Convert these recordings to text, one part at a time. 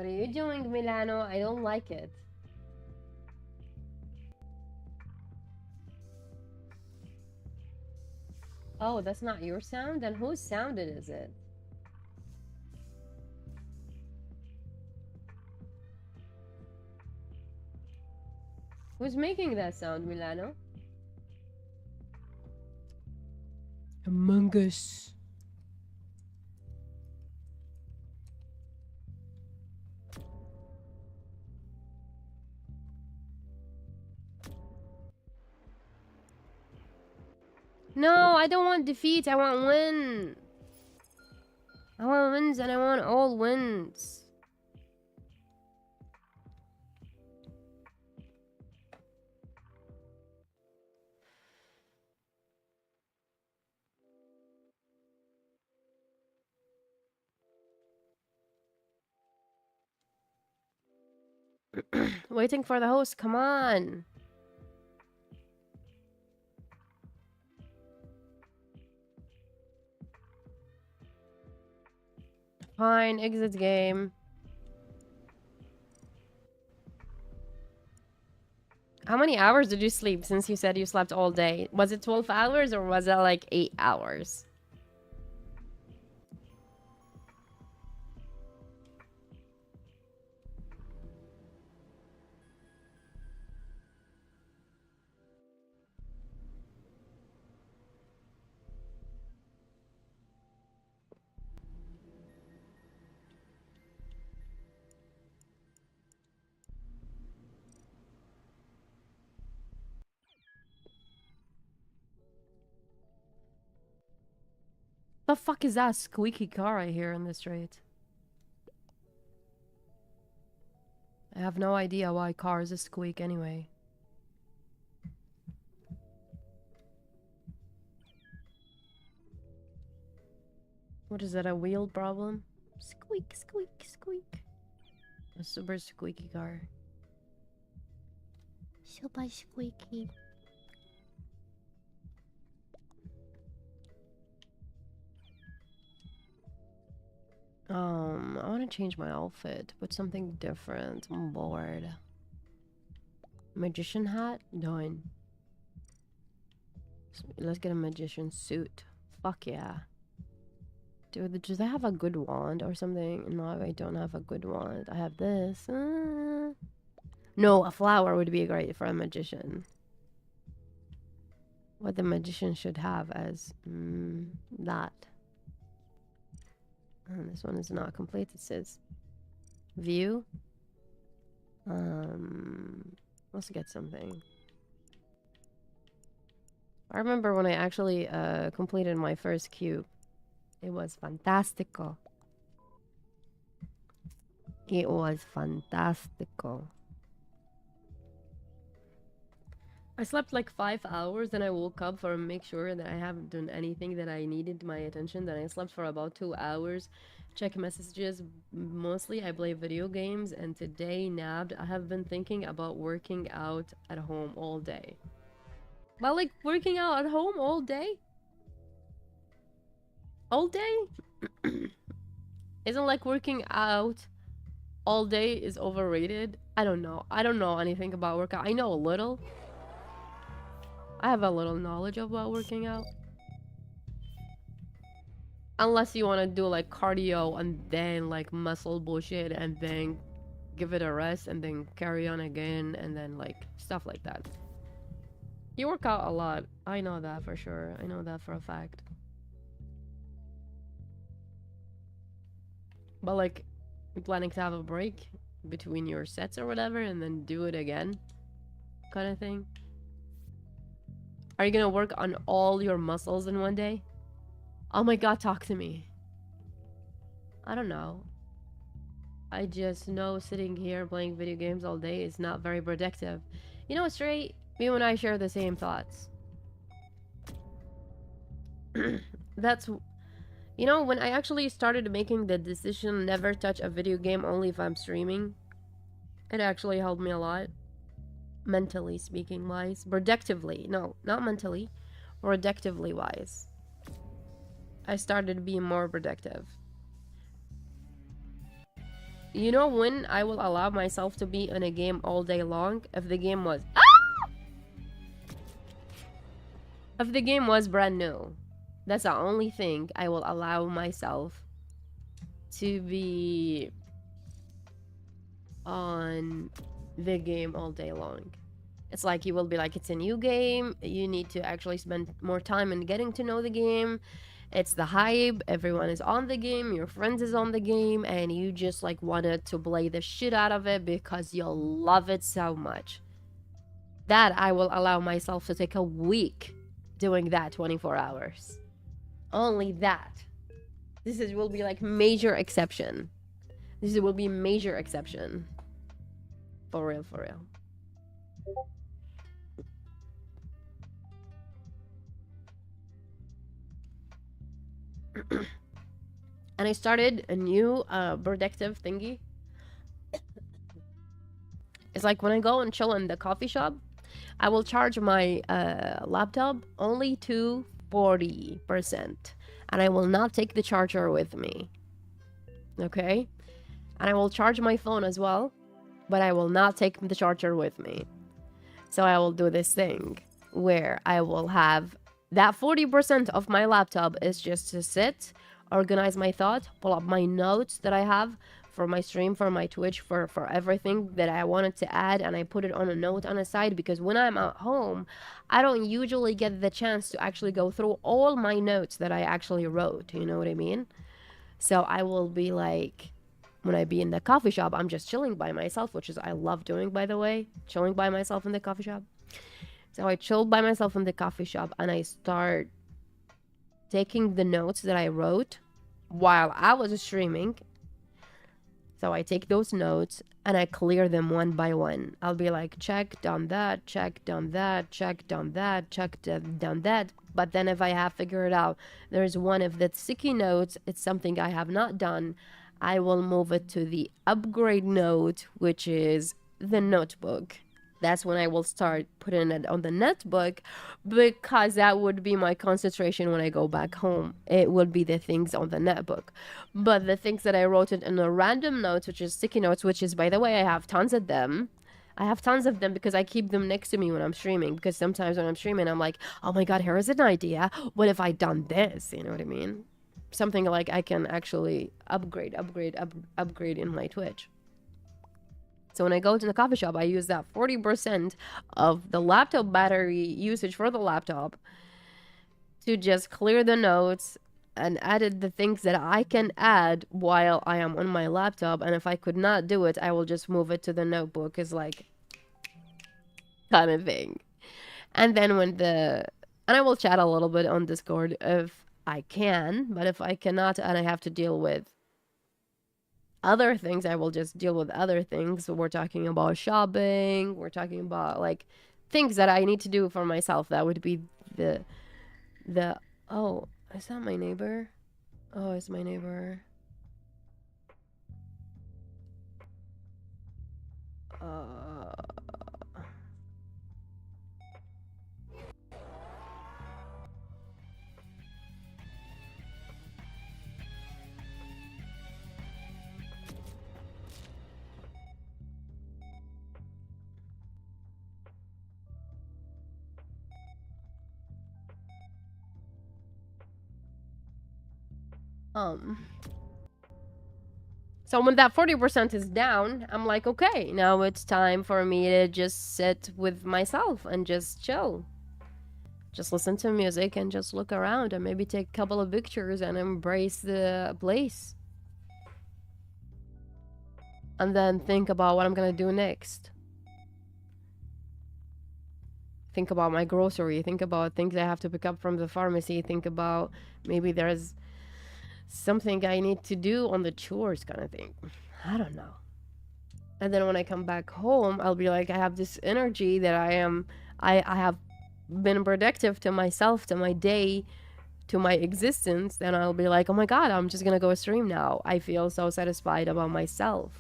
What are you doing, Milano? I don't like it. Oh, that's not your sound? Then whose sound is it? Who's making that sound, Milano? Among Us. No, I don't want defeat. I want win. I want wins and I want all wins. Waiting for the host. Come on. Fine, exit game. How many hours did you sleep since you said you slept all day? Was it 12 hours or was it like 8 hours? The fuck is that squeaky car I hear in the street? I have no idea why cars squeak anyway. What is that, a wheel problem? Squeak, squeak, squeak. A super squeaky car. Super squeaky. I want to change my outfit. Put something different. I'm bored. Magician hat? Done. Let's get a magician suit. Fuck yeah. Dude, do they have a good wand or something? No, I don't have a good wand. I have this. No, a flower would be great for a magician. What the magician should have as that. And this one is not complete. It says view. Let's get something. I remember when I actually completed my first cube. It was fantastico. It was fantastico. I slept like 5 hours, then I woke up for make sure that I haven't done anything that I needed my attention. Then I slept for about 2 hours, check messages. Mostly I play video games, and today nabbed. I have been thinking about working out at home all day. But like working out at home all day? All day? Isn't like working out all day is overrated? I don't know. I don't know anything about workout. I know a little. I have a little knowledge about working out. Unless you want to do like cardio and then like muscle bullshit and then give it a rest and then carry on again and then like stuff like that. You work out a lot. I know that for sure. I know that for a fact. But like, you're planning to have a break between your sets or whatever and then do it again kind of thing? Are you gonna work on all your muscles in one day? Oh my god, talk to me. I don't know. I just know sitting here playing video games all day is not very productive. You know, Straight, you and I share the same thoughts. That's... You know, when I actually started making the decision never touch a video game only if I'm streaming, it actually helped me a lot. Mentally speaking wise. Productively. No, not mentally. Productively wise. I started to be more productive. You know when I will allow myself to be in a game all day long? If the game was if the game was brand new. That's the only thing I will allow myself to be on the game all day long. It's like you will be like, it's a new game. You need to actually spend more time in getting to know the game. It's the hype. Everyone is on the game. Your friends is on the game, and you just like wanted to play the shit out of it because you love it so much. That I will allow myself to take a week doing that 24 hours. Only that. Will be like major exception. This will be major exception. For real, for real. And I started a new productive thingy. It's like when I go and chill in the coffee shop, I will charge my laptop only to 40%. And I will not take the charger with me. Okay? And I will charge my phone as well, but I will not take the charger with me. So I will do this thing where I will have that 40% of my laptop is just to sit, organize my thoughts, pull up my notes that I have for my stream, for my Twitch, for everything that I wanted to add, and I put it on a note on the side because when I'm at home, I don't usually get the chance to actually go through all my notes that I actually wrote, you know what I mean? So I will be like, when I be in the coffee shop, I'm just chilling by myself, which is I love doing, by the way, chilling by myself in the coffee shop. So I chill by myself in the coffee shop and I start taking the notes that I wrote while I was streaming. So I take those notes and I clear them one by one. I'll be like, check, done that, check, done that, check, done that, check, done that. But then if I have figured out there's one of the sticky notes, it's something I have not done, I will move it to the upgrade note, which is the notebook. That's when I will start putting it on the notebook because that would be my concentration when I go back home. It would be the things on the notebook. But the things that I wrote it in a random notes, which is sticky notes, which is, by the way, I have tons of them. I have tons of them because I keep them next to me when I'm streaming. Because sometimes when I'm streaming, I'm like, oh my God, here is an idea. What if I done this? You know what I mean? Something like I can actually upgrade in my Twitch. So when I go to the coffee shop, I use that 40% of the laptop battery usage for the laptop to just clear the notes and added the things that I can add while I am on my laptop. And if I could not do it, I will just move it to the notebook as like kind of thing. And then and I will chat a little bit on Discord if I can, but if I cannot and I have to deal with other things, I will just deal with other things. So we're talking about shopping, we're talking about like things that I need to do for myself. That would be the oh, is that my neighbor? Oh, it's my neighbor. So when that 40% is down, I'm like, okay, now it's time for me to just sit with myself and just chill. Just listen to music and just look around and maybe take a couple of pictures and embrace the place. And then think about what I'm gonna do next. Think about my grocery. Think about things I have to pick up from the pharmacy. Think about maybe there's something I need to do on the chores kind of thing. I don't know. And then when I come back home, I'll be like, I have this energy that I have been productive to myself, to my day, to my existence. Then I'll be like, oh my God, I'm just gonna go stream now. I feel so satisfied about myself.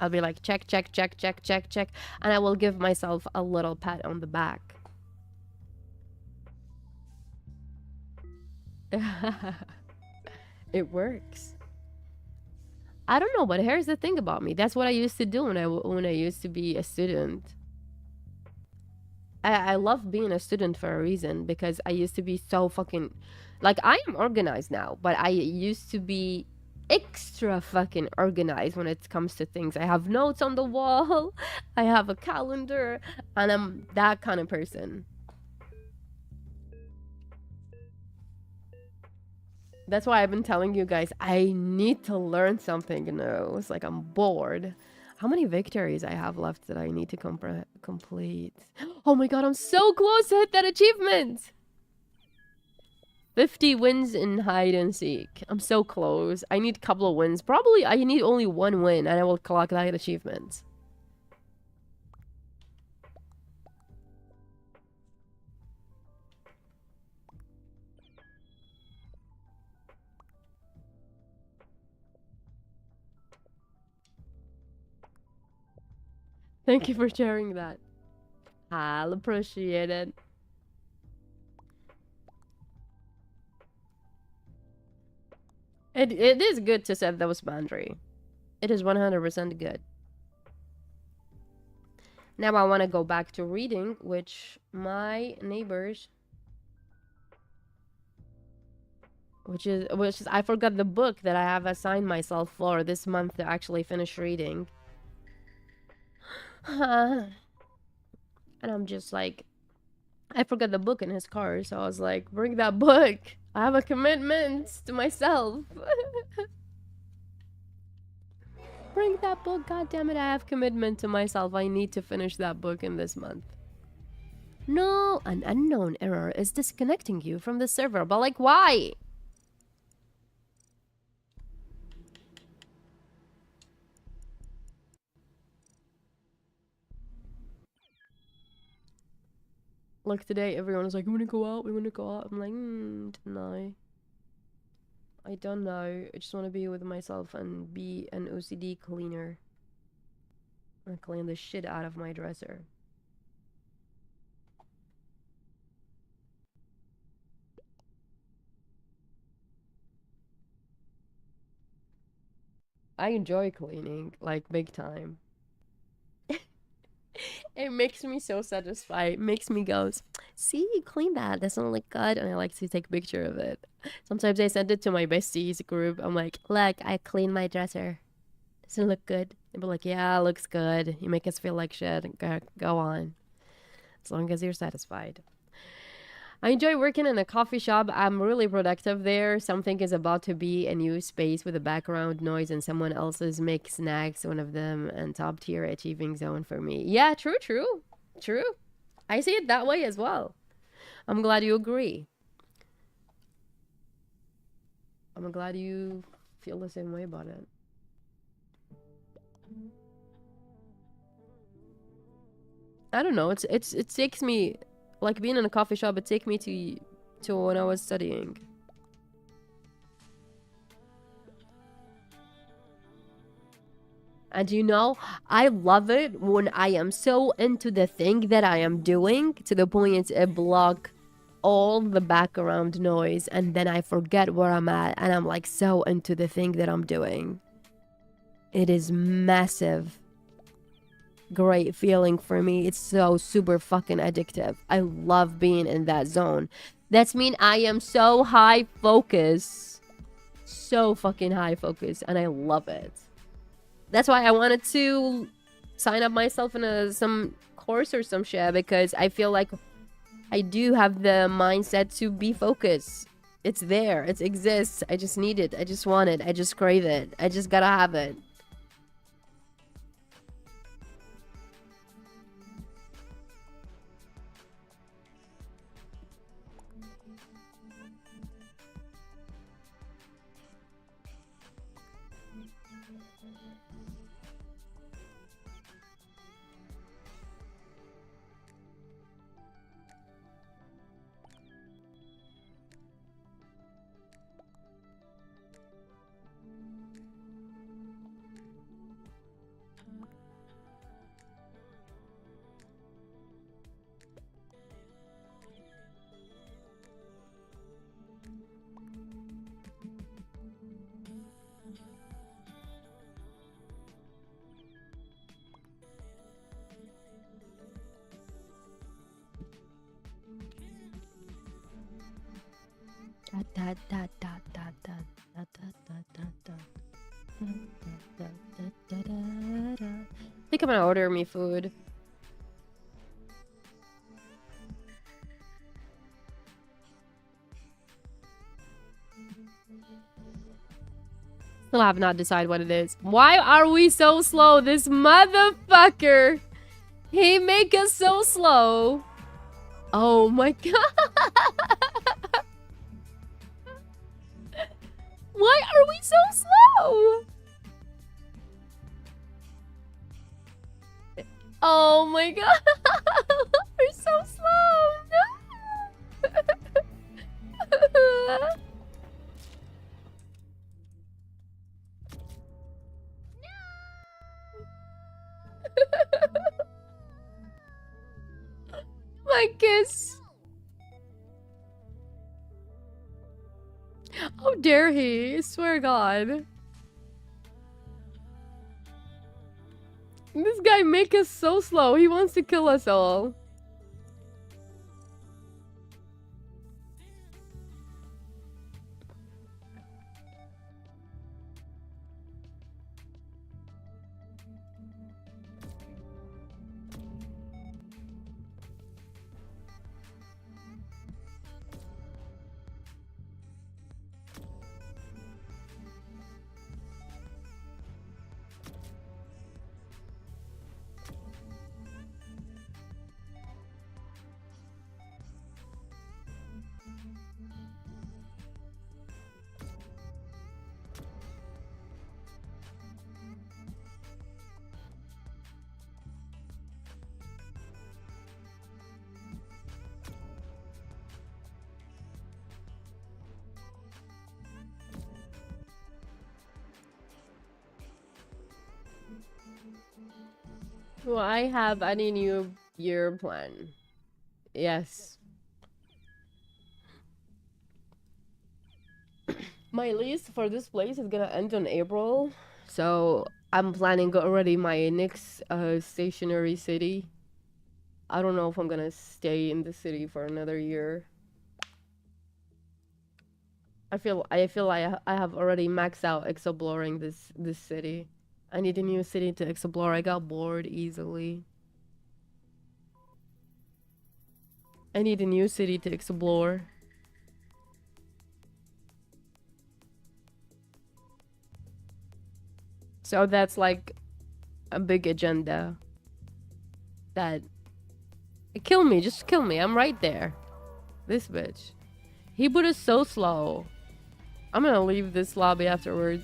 I'll be like, check, check, check, check, check, check. And I will give myself a little pat on the back. It works. I don't know, but here's the thing about me. That's what I used to do when I used to be a student. I love being a student for a reason because I used to be so fucking like I am organized now, but I used to be extra fucking organized when it comes to things. I have notes on the wall, I have a calendar, and I'm that kind of person. That's why I've been telling you guys I need to learn something new. It's like I'm bored. How many victories I have left that I need to complete? Oh my god, I'm so close to hit that achievement! 50 wins in hide and seek. I'm so close. I need a couple of wins. Probably I need only one win and I will clock that achievement. Thank you for sharing that. I'll appreciate it. It is good to set those boundary. It is 100% good. Now I want to go back to reading, which my neighbors, which is I forgot the book that I have assigned myself for this month to actually finish reading. And I'm just like, I forgot the book in his car, so I was like, bring that book. I have a commitment to myself. Bring that book, god damn it, I have commitment to myself. I need to finish that book in this month. No, an unknown error is disconnecting you from the server, but like why? Like today, everyone was like, we wanna go out, we wanna go out. I'm like, no. I don't know. I just want to be with myself and be an OCD cleaner. And clean the shit out of my dresser. I enjoy cleaning, like big time. It makes me so satisfied. It makes me go, see, you clean that. Doesn't look good. And I like to take a picture of it. Sometimes I send it to my besties group. I'm like, look, I cleaned my dresser. Doesn't it look good? They'll be like, yeah, it looks good. You make us feel like shit. Go on. As long as you're satisfied. I enjoy working in a coffee shop. I'm really productive there. Something is about to be a new space with a background noise and someone else's make snacks, one of them, and top tier achieving zone for me. Yeah, true, true, true. I see it that way as well. I'm glad you agree. I'm glad you feel the same way about it. I don't know. It takes me like being in a coffee shop. It takes me to when I was studying. And you know, I love it when I am so into the thing that I am doing to the point it block all the background noise and then I forget where I'm at and I'm like so into the thing that I'm doing. It is massive. Great feeling for me. It's so super fucking addictive. I love being in that zone. That's mean I am so high focus. So fucking high focus and I love it. That's why I wanted to sign up myself in some course or some shit because I feel like I do have the mindset to be focused. It's there. It exists. I just need it. I just want it. I just crave it. I just gotta have it. think I'm gonna order me food. Still have not decided what it is. Why are we so slow? This motherfucker. He make us so slow. Oh my god. Why are we so slow? Oh my god. We're so slow. No. My kiss. How dare he? I swear God. This guy make us so slow. He wants to kill us all. Do I have any new year plan? Yes. My lease for this place is gonna end in April, so I'm planning already my next stationary city. I don't know if I'm gonna stay in the city for another year. I feel I have already maxed out exploring this city. I need a new city to explore. I got bored easily. I need a new city to explore. So that's like a big agenda. That kill me, just kill me. I'm right there. This bitch. He put us so slow. I'm gonna leave this lobby afterwards.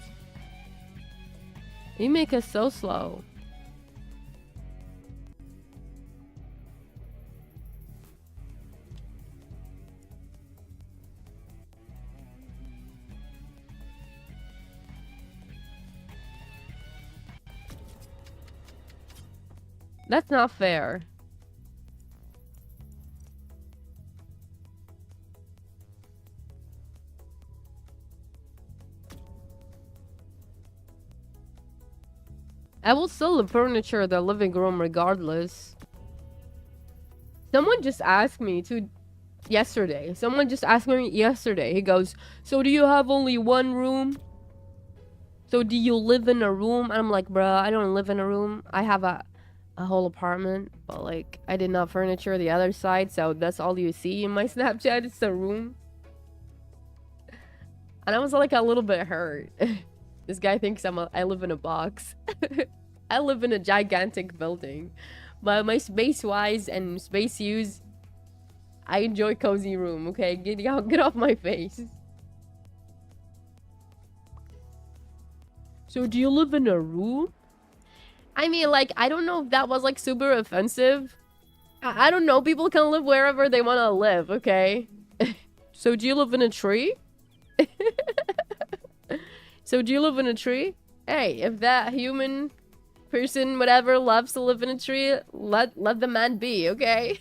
You make us so slow. That's not fair. I will sell the furniture, the living room regardless. Someone just asked me yesterday. Someone just asked me yesterday. He goes, so do you have only one room? So do you live in a room? And I'm like, bruh, I don't live in a room. I have a whole apartment. But like, I did not furniture the other side. So that's all you see in my Snapchat. It's a room. And I was like a little bit hurt. This guy thinks I live in a box. I live in a gigantic building. But my space-wise and space use, I enjoy cozy room, okay? Get off my face. So do you live in a room? I mean, like, I don't know if that was like super offensive. I don't know. People can live wherever they want to live, okay? So do you live in a tree? So do you live in a tree? Hey, if that human person, whatever, loves to live in a tree, let the man be, okay?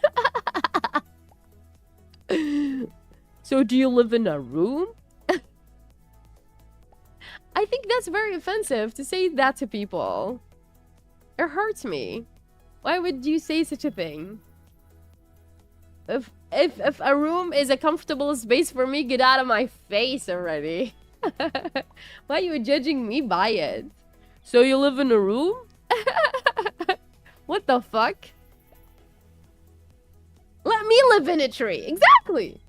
So do you live in a room? I think that's very offensive to say that to people. It hurts me. Why would you say such a thing? If a room is a comfortable space for me, get out of my face already. Why are you judging me by it? So you live in a room? What the fuck? Let me live in a tree. Exactly.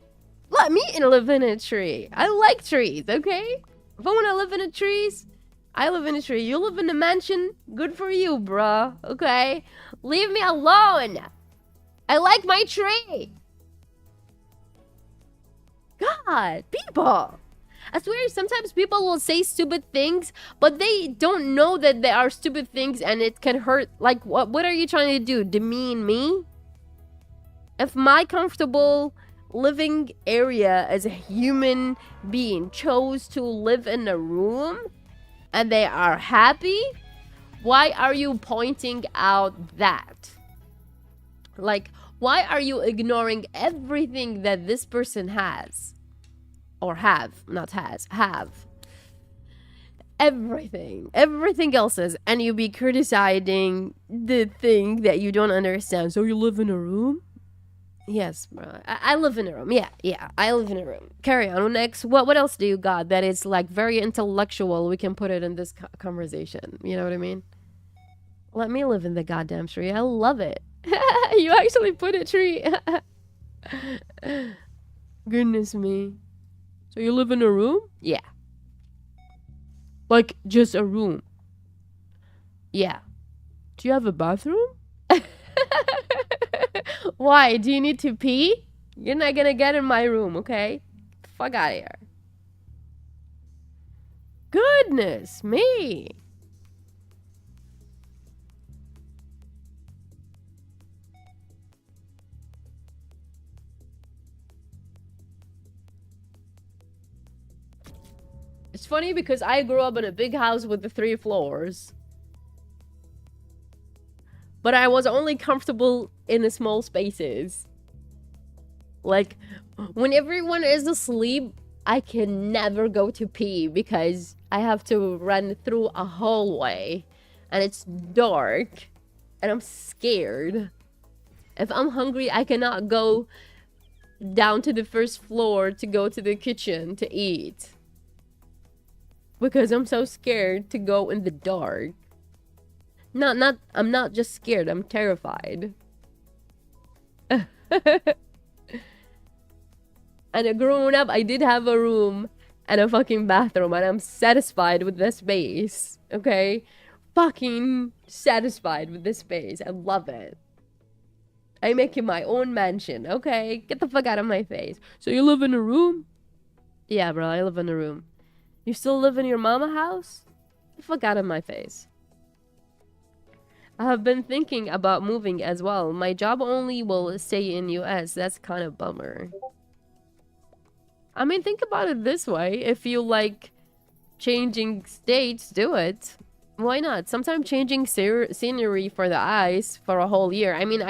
Let me live in a tree. I like trees, okay? If I want to live in a trees, I live in a tree. You live in a mansion? Good for you, bruh. Okay? Leave me alone. I like my tree. God, people. I swear sometimes people will say stupid things, but they don't know that they are stupid things and it can hurt. Like, what are you trying to do? Demean me? If my comfortable living area as a human being chose to live in a room and they are happy, why are you pointing out that? Like, why are you ignoring everything that this person has? Or have, not has, have. Everything else is, and you be criticizing the thing that you don't understand. So you live in a room? Yes, bro. I live in a room. Yeah, I live in a room. Carry on. Next, what else do you got that is like very intellectual? We can put it in this conversation. You know what I mean? Let me live in the goddamn tree. I love it. You actually put a tree. Goodness me. So you live in a room? Yeah. Like, just a room? Yeah. Do you have a bathroom? Why? Do you need to pee? You're not gonna get in my room, okay? Fuck out of here. Goodness me. It's funny because I grew up in a big house with the 3 floors. But I was only comfortable in the small spaces. Like, when everyone is asleep, I can never go to pee because I have to run through a hallway. And it's dark. And I'm scared. If I'm hungry, I cannot go down to the first floor to go to the kitchen to eat. Because I'm so scared to go in the dark. I'm not just scared, I'm terrified. And growing up, I did have a room and a fucking bathroom, and I'm satisfied with the space, okay? Fucking satisfied with the space. I love it. I make it my own mansion, okay? Get the fuck out of my face. So you live in a room? Yeah, bro, I live in a room. You still live in your mama house? Get the fuck out of my face. I have been thinking about moving as well. My job only will stay in US. That's kind of bummer. I mean, think about it this way. If you like changing states, do it. Why not? Sometimes changing scenery for the eyes for a whole year. I mean,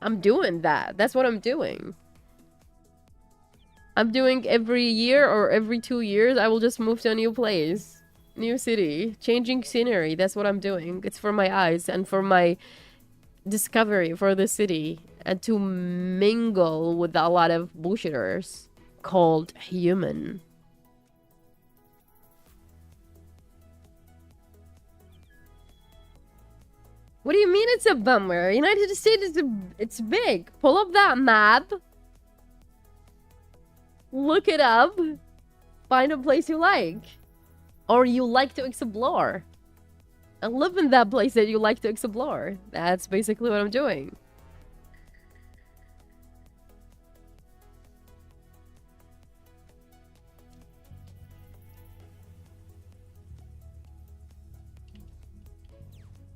I'm doing that. That's what I'm doing. I'm doing every year or every 2 years. I will just move to a new place. New city. Changing scenery. That's what I'm doing. It's for my eyes and for my discovery for the city. And to mingle with a lot of bullshitters called human. What do you mean it's a bummer? United States it's big. Pull up that map. Look it up. Find a place you like. Or you like to explore. And live in that place that you like to explore. That's basically what I'm doing.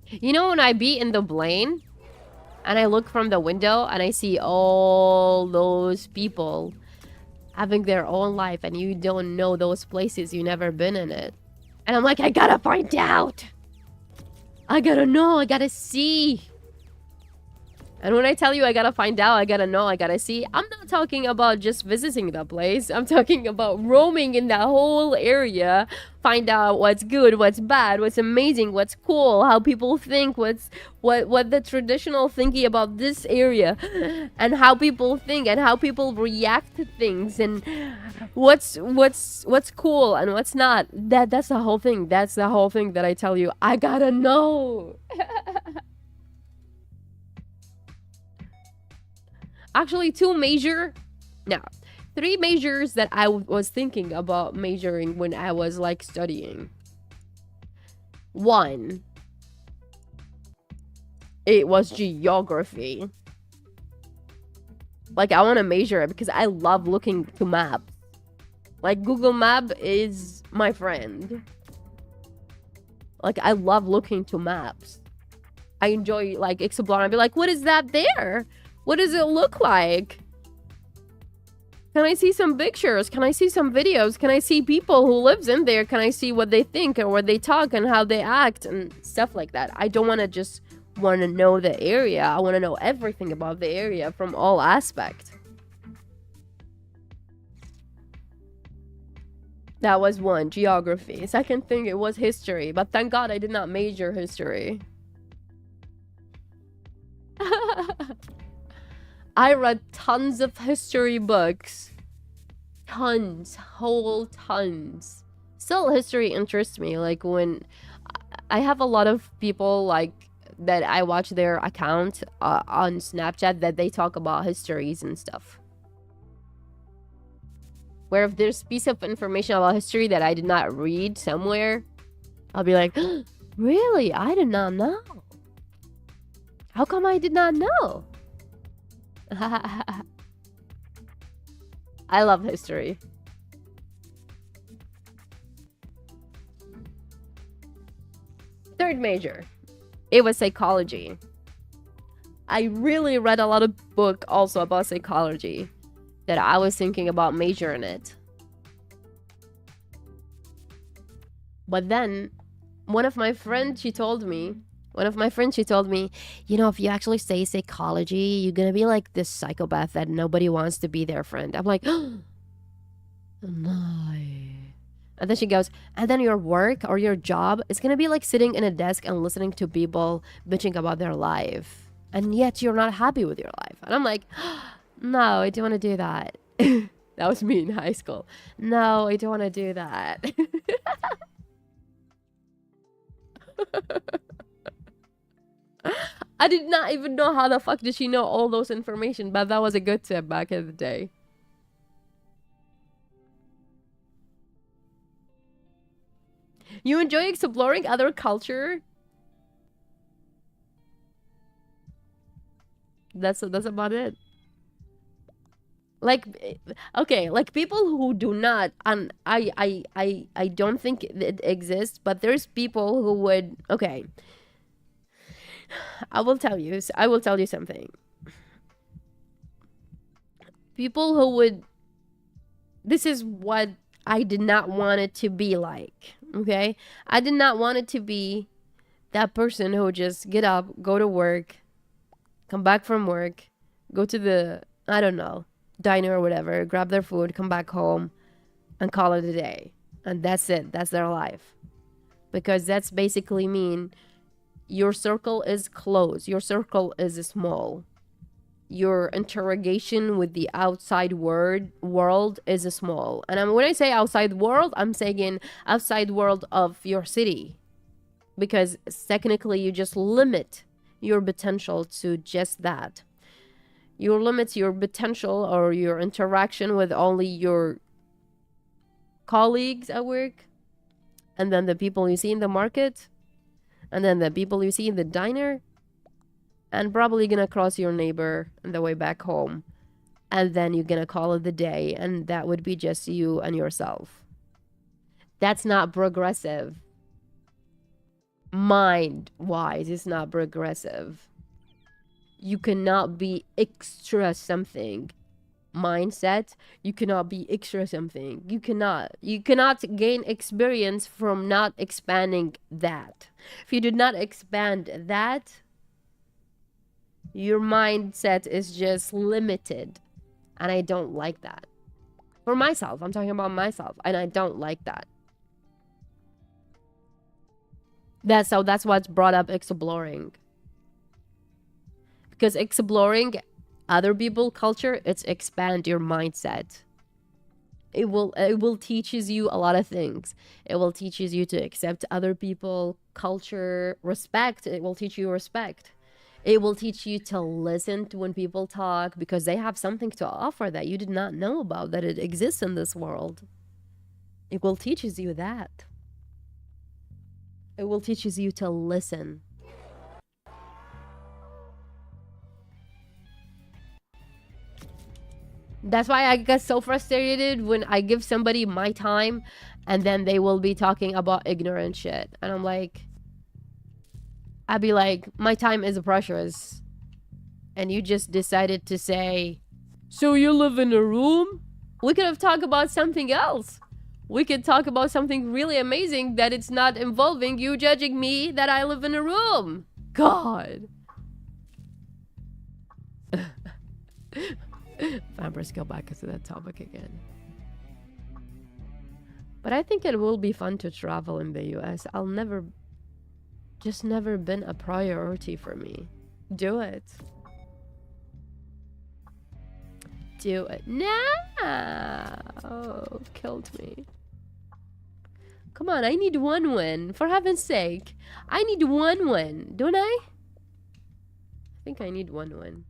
You know when I be in the plane and I look from the window and I see all those people having their own life and you don't know those places, you never been in it. And I'm like, I gotta find out. I gotta know, I gotta see. And when I tell you I gotta find out, I gotta know, I gotta see, I'm not talking about just visiting the place. I'm talking about roaming in that whole area, find out what's good, what's bad, what's amazing, what's cool, how people think, what the traditional thinking about this area, and how people think and how people react to things, and what's cool and what's not. That's the whole thing. That's the whole thing that I tell you. I gotta know. Actually, three majors that I was thinking about majoring when I was like studying. One, it was geography. Like, I want to major it because I love looking to maps. Like, Google Map is my friend. Like, I love looking to maps. I enjoy like exploring. I'd be like, what is that there? What does it look like? Can I see some pictures? Can I see some videos? Can I see people who lives in there? Can I see what they think and what they talk and how they act and stuff like that? I don't want to just want to know the area. I want to know everything about the area from all aspects. That was one, geography. Second thing, it was history. But thank God I did not major history. I read tons of history books. Tons. Whole tons. Still, history interests me. Like, when I have a lot of people, like, that I watch their account on Snapchat that they talk about histories and stuff. Where if there's a piece of information about history that I did not read somewhere, I'll be like, really? I did not know. How come I did not know? I love history. Third major, it was psychology. I really read a lot of book also about psychology that I was thinking about majoring it. But then one of my friends, she told me, you know, if you actually study psychology, you're gonna be like this psychopath that nobody wants to be their friend. I'm like, oh, no. And then she goes, and then your work or your job is gonna be like sitting in a desk and listening to people bitching about their life. And yet you're not happy with your life. And I'm like, no, I don't want to do that. That was me in high school. No, I don't want to do that. I did not even know how the fuck did she know all those information, but that was a good tip back in the day. You enjoy exploring other culture? That's about it. Like, okay, like people who do not, and I don't think it exists, but there's people who would, okay, I will tell you something. People who would, this is what I did not want it to be like, okay? I did not want it to be that person who would just get up, go to work, come back from work, go to the, I don't know, diner or whatever, grab their food, come back home, and call it a day. And that's it. That's their life. Because that's basically mean your circle is closed. Your circle is small. Your interrogation with the outside world is small. And when I say outside world, I'm saying outside world of your city. Because technically you just limit your potential to just that. You limit your potential or your interaction with only your colleagues at work, and then the people you see in the market, and then the people you see in the diner, and probably gonna cross your neighbor on the way back home, and then you're gonna call it the day, and that would be just you and yourself. That's not progressive. Mind-wise, it's not progressive. You cannot be extra something. Mindset, you cannot be extra something. You cannot gain experience from not expanding that. If you did not expand that, Your mindset is just limited. And I don't like that. For myself. I'm talking about myself. And I don't like that. That's what's brought up exploring. Because exploring other people's culture, it's expand your mindset. It will teaches you a lot of things. It will teaches you to accept other people, culture, respect. It will teach you respect. It will teach you to listen to when people talk because they have something to offer that you did not know about, that it exists in this world. It will teaches you that. It will teaches you to listen. That's why I get so frustrated when I give somebody my time and then they will be talking about ignorant shit. And I'm like, I'd be like, my time is precious. And you just decided to say, so you live in a room? We could have talked about something else. We could talk about something really amazing that it's not involving you judging me that I live in a room. God. Vampires go back to that topic again. But I think it will be fun to travel in the US. Just never been a priority for me. Do it. Do it now. Oh, killed me. Come on, I need one win. For heaven's sake. I need one win, don't I? I think I need one win.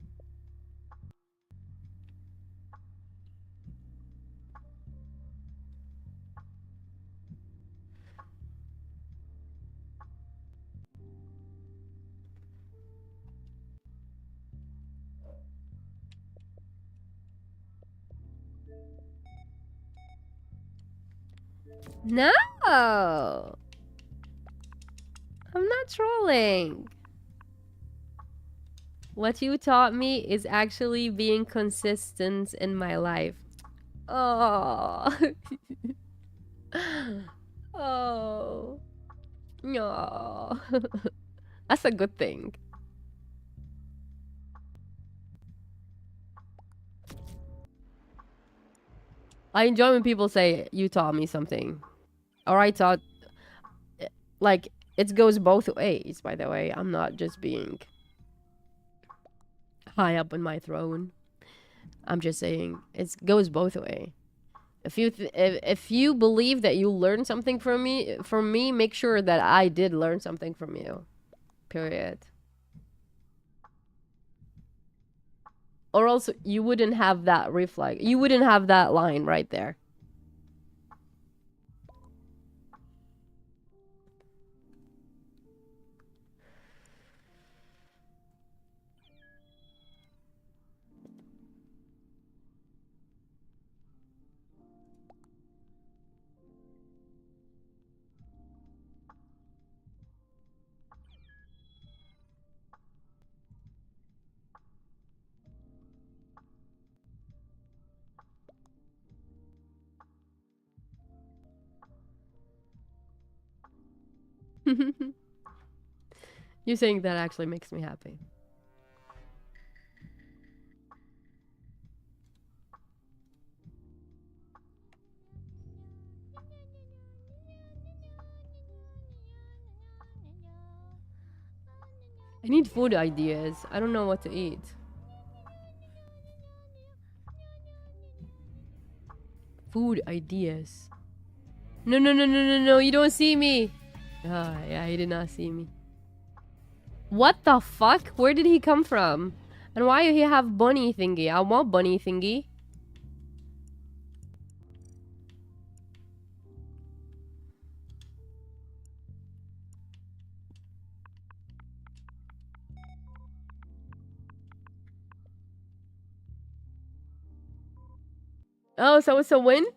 No! I'm not trolling. What you taught me is actually being consistent in my life. Oh. Oh. No. That's a good thing. I enjoy when people say, you taught me something. Or I taught... Like, it goes both ways, by the way. I'm not just being high up in my throne. I'm just saying, it goes both ways. If you believe that you learned something from me, make sure that I did learn something from you. Period. Or else you wouldn't have that reflex. You wouldn't have that line right there. You saying that actually makes me happy. I need food ideas. I don't know what to eat. Food ideas. No, no, no, no, no, no. You don't see me. Ah, yeah, he did not see me. What the fuck? Where did he come from? And why do he have bunny thingy? I want bunny thingy. Oh, so it's a win?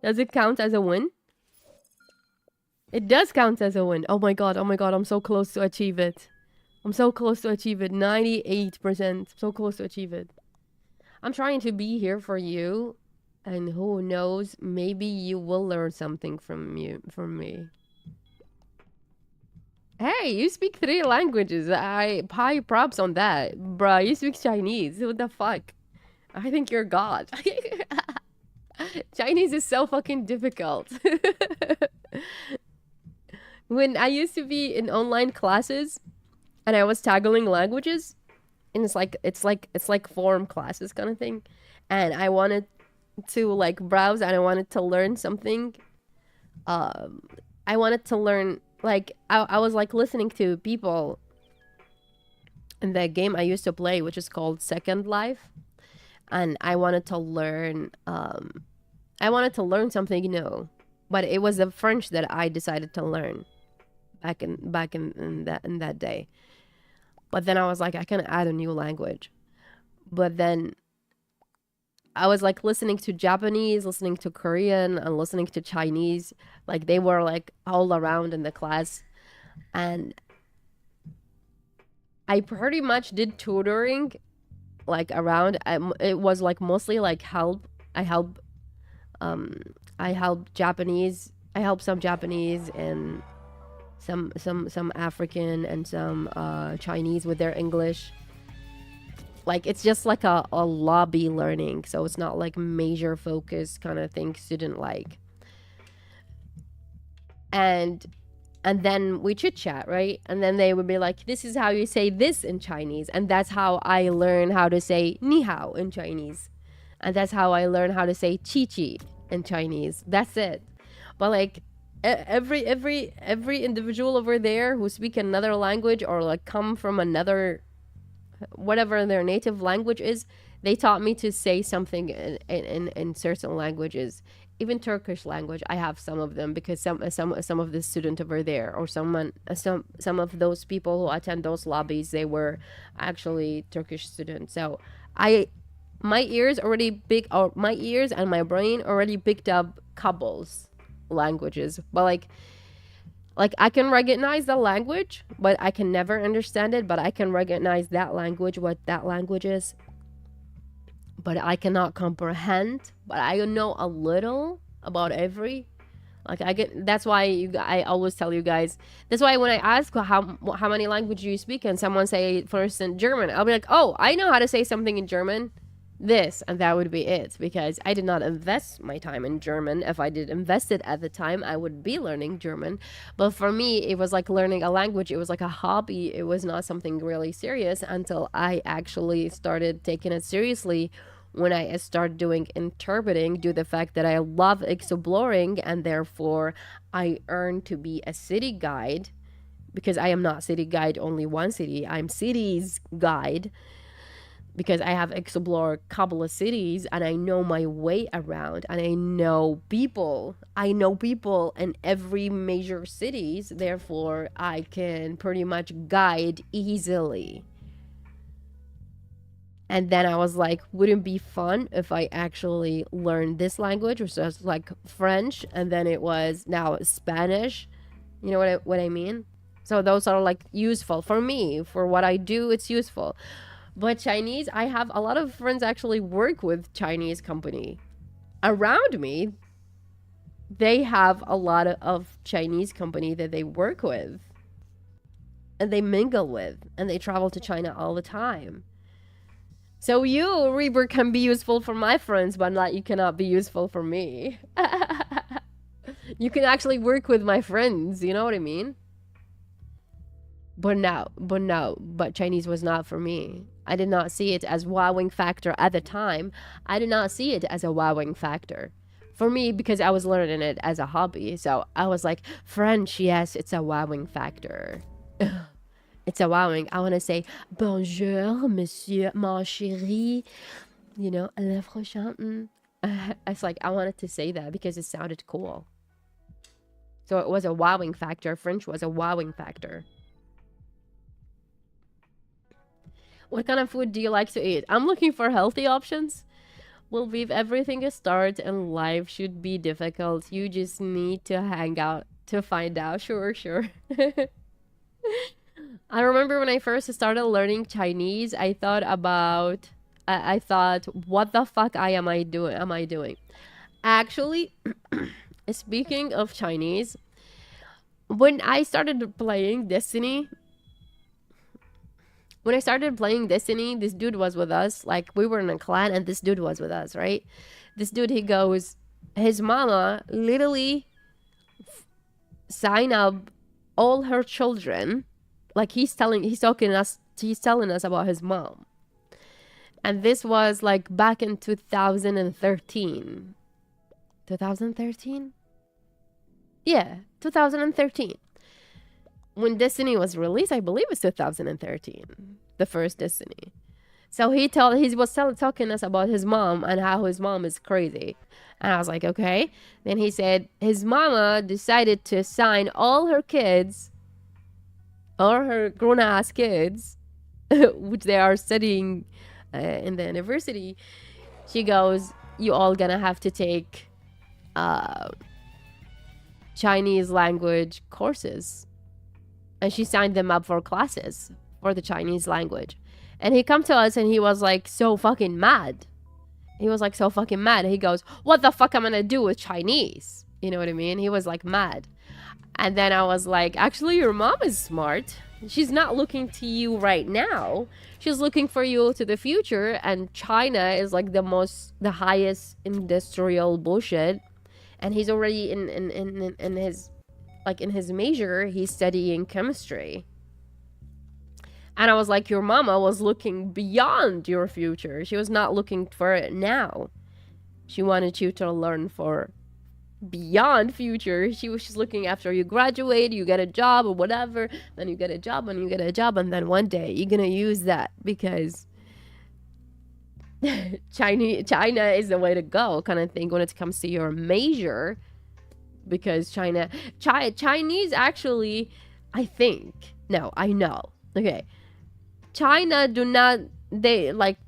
Does it count as a win? It does count as a win. Oh my god, I'm so close to achieve it. I'm so close to achieve it. 98%. So close to achieve it. I'm trying to be here for you. And who knows, maybe you will learn something from me. Hey, you speak 3 languages. I high props on that. Bruh, you speak Chinese. What the fuck? I think you're God. Chinese is so fucking difficult. When I used to be in online classes and I was tackling languages, and it's like form classes kind of thing, and I wanted to like browse and I wanted to learn something. Um, I wanted to learn like I was like listening to people in the game I used to play, which is called Second Life, and I wanted to learn something new, but it was the French that I decided to learn back in that day. But then I was like, I can add a new language. But then I was like listening to Japanese, listening to Korean, and listening to Chinese. Like they were like all around in the class. And I pretty much did tutoring like around. It was like mostly like help. Um, I help Japanese. I help some Japanese and some African and some Chinese with their English. Like it's just like a lobby learning, so it's not like major focus kind of thing student like. And and then we chit chat, right? And then they would be like, this is how you say this in Chinese. And that's how I learn how to say ni hao in Chinese. And that's how I learn how to say chi chi in Chinese. That's it. But like every individual over there who speak another language or like come from another whatever their native language is, they taught me to say something in certain languages. Even Turkish language, I have some of them because some of the student over there or some of those people who attend those lobbies, they were actually Turkish students. So I my ears already big or my ears and my brain already picked up couples languages, but like I can recognize the language, but I can never understand it. But I can recognize that language, what that language is. But I cannot comprehend. But I know a little about every. Like I get. That's why I always tell you guys. That's why when I ask how many languages you speak, and someone say for instance German, I'll be like, oh, I know how to say something in German, this, and that would be it, because I did not invest my time in German. If I did invest it at the time, I would be learning German. But for me, it was like learning a language. It was like a hobby. It was not something really serious until I actually started taking it seriously when I started doing interpreting due to the fact that I love exploring, and therefore I earned to be a city guide, because I am not city guide only one city, I'm cities guide, because I have explored a couple of cities and I know my way around, and I know people. I know people in every major cities, therefore I can pretty much guide easily. And then I was like, wouldn't it be fun if I actually learned this language, which was like French, and then it was now Spanish. You know what I mean? So those are like useful for me, for what I do. It's useful. But Chinese, I have a lot of friends actually work with Chinese company. Around me, they have a lot of Chinese company that they work with and they mingle with, and they travel to China all the time. So you, Reaper, can be useful for my friends, but not you cannot be useful for me. You can actually work with my friends, you know what I mean? But Chinese was not for me. I did not see it as wowing factor at the time. I did not see it as a wowing factor for me, because I was learning it as a hobby. So I was like, French, yes, it's a wowing factor. It's a wowing. I want to say bonjour, monsieur, mon chéri. You know, à la prochaine. It's like I wanted to say that because it sounded cool. So it was a wowing factor. French was a wowing factor. What kind of food do you like to eat? I'm looking for healthy options. We'll leave everything a start, and life should be difficult. You just need to hang out to find out. Sure, sure. I remember when I first started learning Chinese, I thought about, I thought, what the fuck am I doing? Am I doing? Actually, speaking of Chinese, when I started playing Destiny, this dude was with us. Like, we were in a clan and this dude was with us, right? This dude, he goes, his mama literally sign up all her children. Like, he's telling us about his mom. And this was like back in 2013. 2013? Yeah, 2013. When Destiny was released, I believe it's 2013. The first Destiny. So he was talking us about his mom and how his mom is crazy. And I was like, okay. Then he said his mama decided to assign all her kids, or her grown-ass kids, which they are studying in the university. She goes, you all gonna have to take Chinese language courses. And she signed them up for classes for the Chinese language. And he come to us and he was like so fucking mad. He was like so fucking mad. He goes, what the fuck am I gonna do with Chinese? You know what I mean? He was like mad. And then I was like, actually, your mom is smart. She's not looking to you right now. She's looking for you to the future. And China is like the highest industrial bullshit. And he's already in his major, he's studying chemistry. And I was like, your mama was looking beyond your future. She was not looking for it now. She wanted you to learn for beyond future. She was just looking after you graduate, you get a job or whatever, then you get a job and you get a job, and then one day you're gonna use that because China is the way to go, kind of thing, when it comes to your major. Because Chinese actually, I think, no, I know, okay, China they like,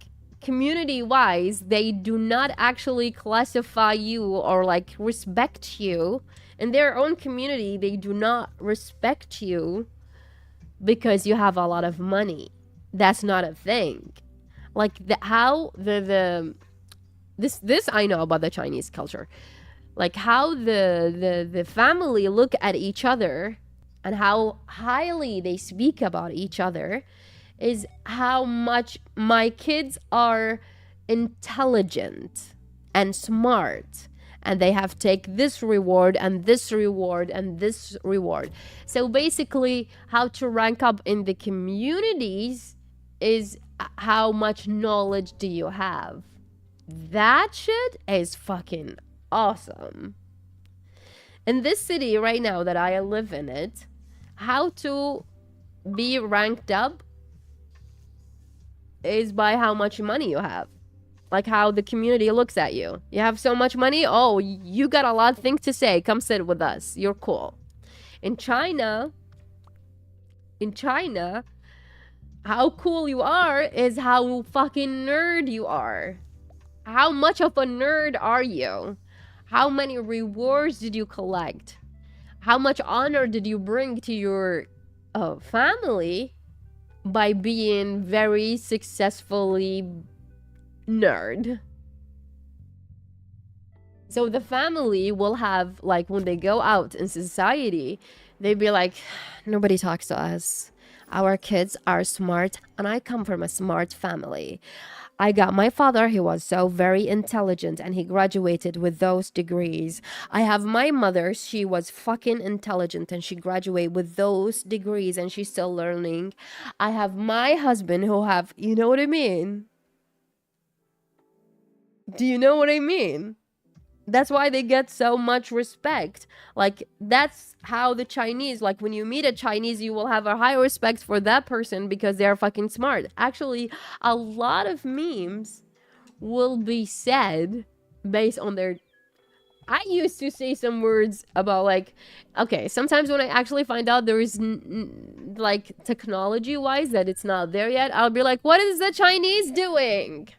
community wise, they do not actually classify you or like respect you in their own community. They do not respect you because you have a lot of money. That's not a thing. Like, this I know about the Chinese culture. Like, how the family look at each other and how highly they speak about each other is how much my kids are intelligent and smart, and they have take this reward and this reward and this reward. So basically, how to rank up in the communities is how much knowledge do you have. That shit is fucking awesome. In this city right now that I live in it, how to be ranked up is by how much money you have. Like, how the community looks at you. You have so much money, oh, you got a lot of things to say, come sit with us, you're cool. In China, how cool you are is how fucking nerd you are. How much of a nerd are you? How many rewards did you collect? How much honor did you bring to your family by being very successfully nerd? So the family will have, like, when they go out in society, they'd be like, nobody talks to us. Our kids are smart, and I come from a smart family. I got my father, he was so very intelligent and he graduated with those degrees. I have my mother, she was fucking intelligent and she graduated with those degrees and she's still learning. I have my husband who have, you know what I mean? Do you know what I mean? That's why they get so much respect. Like, that's how the Chinese, like, when you meet a Chinese, you will have a high respect for that person because they're fucking smart. Actually, a lot of memes will be said based on their... I used to say some words about, like, okay, sometimes when I actually find out there is, like, technology-wise that it's not there yet, I'll be like, what is the Chinese doing?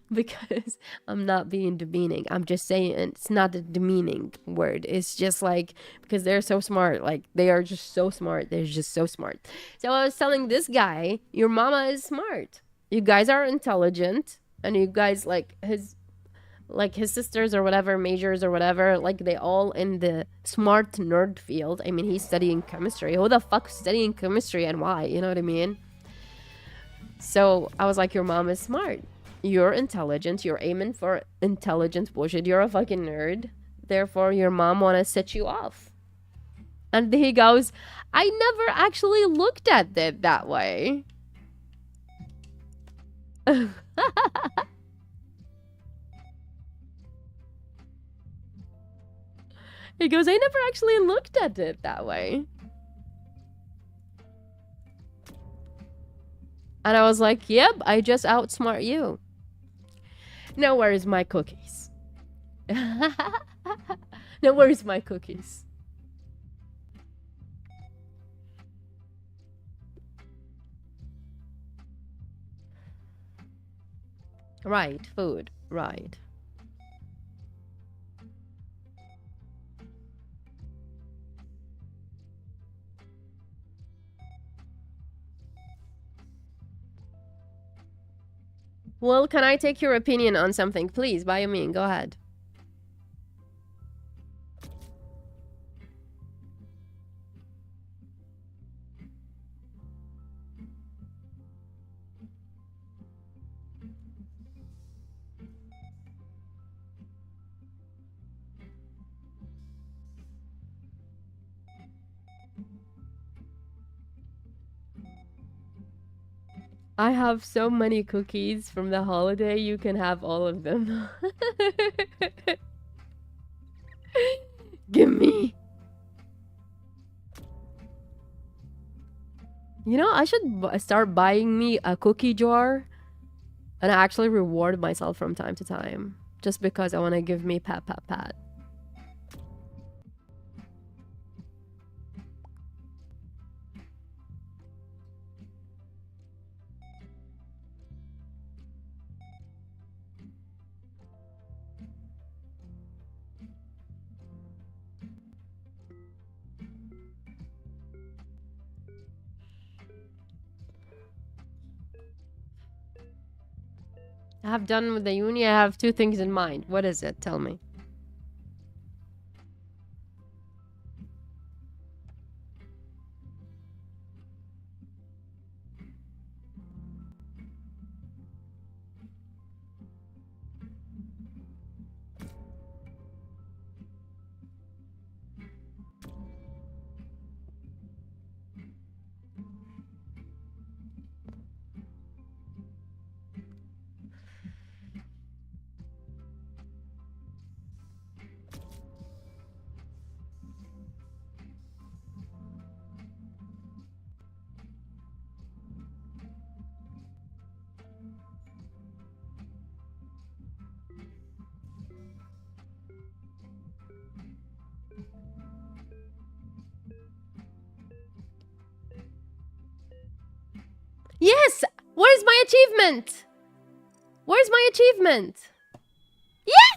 Because I'm not being demeaning. I'm just saying it's not a demeaning word. It's just like, because they're so smart. Like, they are just so smart. They're just so smart. So I was telling this guy, your mama is smart. You guys are intelligent. And you guys, like, like his sisters or whatever, majors or whatever, like they all in the smart nerd field. I mean, he's studying chemistry. Who the fuck's studying chemistry and why? You know what I mean? So I was like, your mom is smart. You're intelligent. You're aiming for intelligence bullshit. You're a fucking nerd. Therefore, your mom want to set you off. And he goes, I never actually looked at it that way. He goes, I never actually looked at it that way. And I was like, yep, I just outsmart you. Now where's my cookies? Now where's my cookies? Right, food, right. Well, can I take your opinion on something? Please, by all means, go ahead. I have so many cookies from the holiday, you can have all of them. Give me. You know, I should start buying me a cookie jar and actually reward myself from time to time. Just because I want to give me pat, pat, pat. I have done with the uni, I have two things in mind. What is it? Tell me. Yes! Where's my achievement? Where's my achievement? Yeah!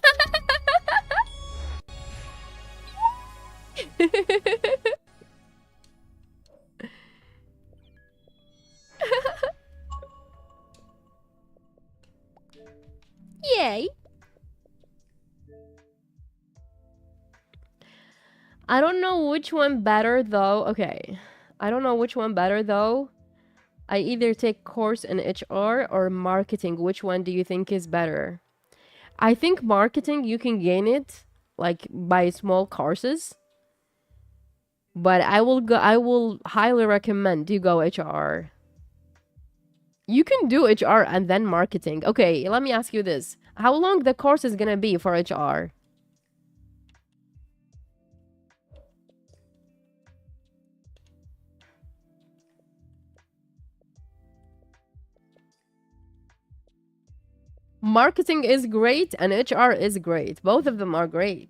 Yay! I don't know which one better though. Okay. I don't know which one better though. I either take course in HR or marketing. Which one do you think is better? I think marketing you can gain it like by small courses. But I will highly recommend you go HR. You can do HR and then marketing. Okay, let me ask you this. How long the course is gonna be for HR? Marketing is great and HR is great. Both of them are great.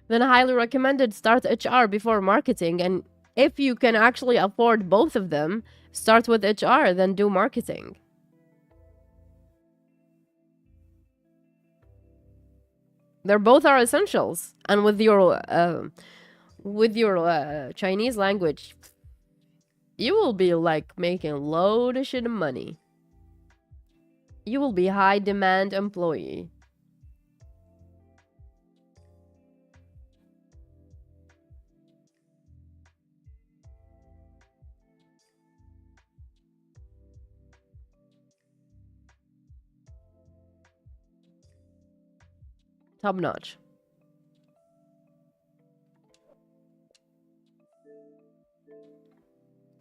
then I highly recommended start HR before marketing. And if you can actually afford both of them, start with HR, then do marketing. They're both are essentials. And with your Chinese language, you will be like making load of shit of money. You will be high demand employee. Top notch.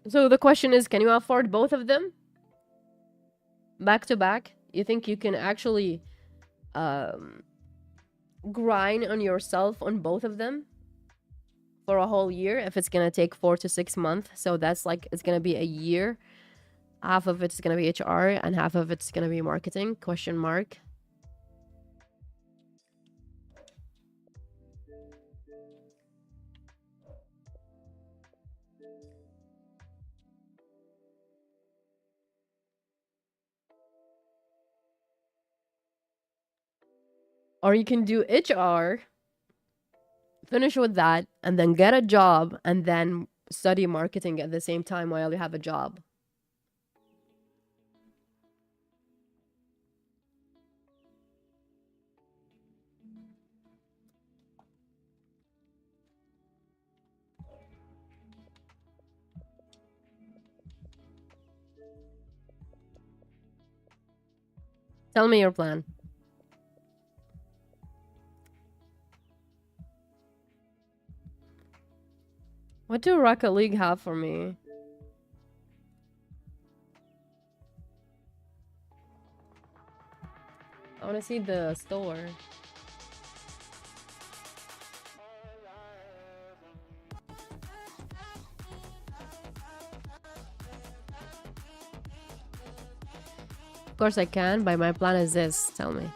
So the question is, can you afford both of them? Back to back? You think you can actually grind on yourself on both of them for a whole year if it's gonna take 4 to 6 months? So that's like, it's gonna be a year. Half of it's gonna be HR and half of it's gonna be marketing, question mark. Or you can do HR, finish with that, and then get a job, and then study marketing at the same time while you have a job. Tell me your plan. What do Rocket League have for me? I want to see the store. Of course I can, but my plan is this. Tell me.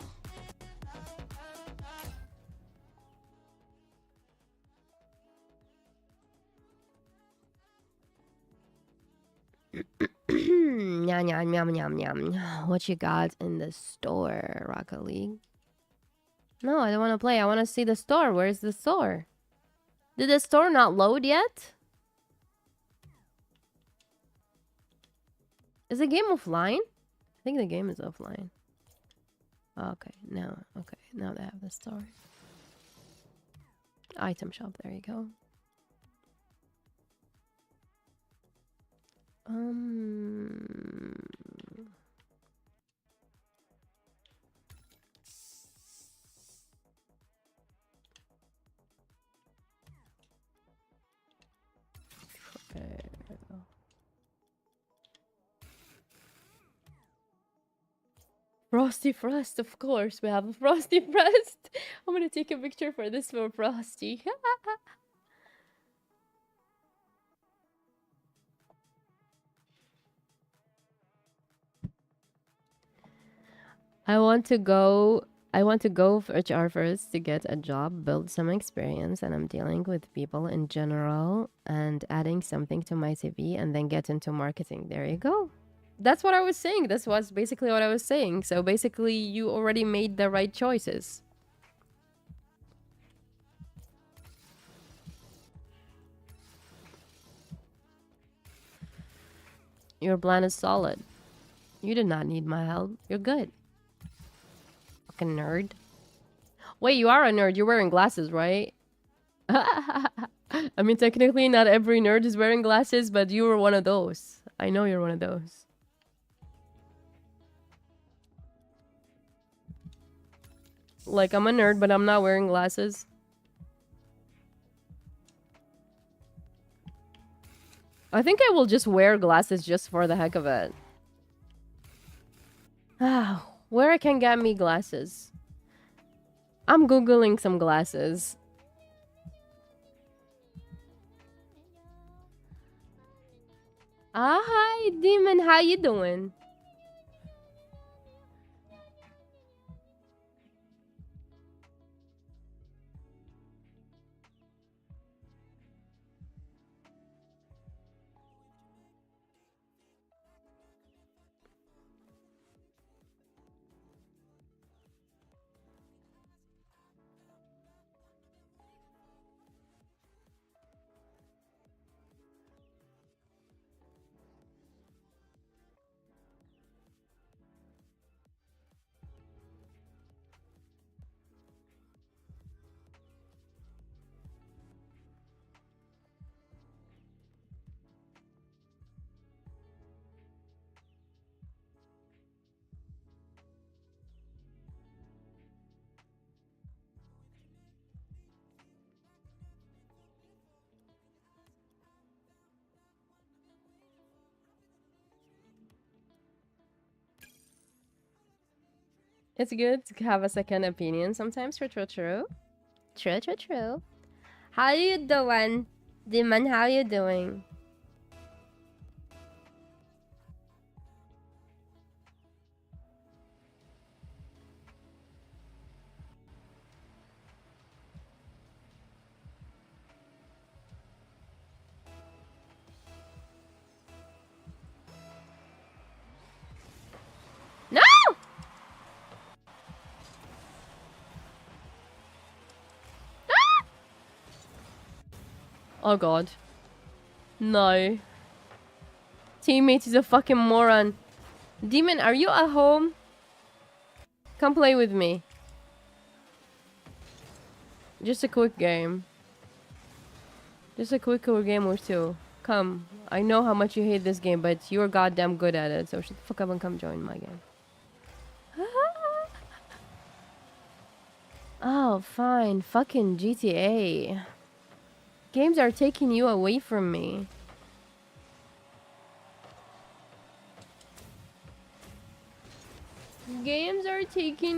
Nyam, nyam, nyam, nyam, nyam. What you got in the store, Rocket League? No, I don't want to play. I want to see the store. Where's the store? Did the store not load yet? Is the game offline? I think the game is offline. Okay, now they have the store. Item shop, there you go. Okay. Frosty Frost, of course. We have a Frosty Frost. I'm gonna take a picture for this for Frosty. I want to go for HR first to get a job, build some experience, and I'm dealing with people in general and adding something to my CV and then get into marketing. There you go. That's what I was saying. This was basically what I was saying. So basically you already made the right choices. Your plan is solid. You did not need my help. You're good. Fucking nerd. Wait, you are a nerd. You're wearing glasses, right? I mean, technically not every nerd is wearing glasses, but you were one of those. I know you're one of those. Like, I'm a nerd, but I'm not wearing glasses. I think I will just wear glasses just for the heck of it. Ah, where I can get me glasses? I'm googling some glasses. Ah, hi, Demon. How you doing? It's good to have a second opinion sometimes. True, true, true. True, true, true. How you doing? Demon, how you doing? No! Ah! Oh god. No. Teammate is a fucking moron. Demon, are you at home? Come play with me. Just a quick game. Just a quick game or two. Come. I know how much you hate this game, but you're goddamn good at it, so shut the fuck up and come join my game. Oh, fine. Fucking GTA. Games are taking you away from me. Games are taking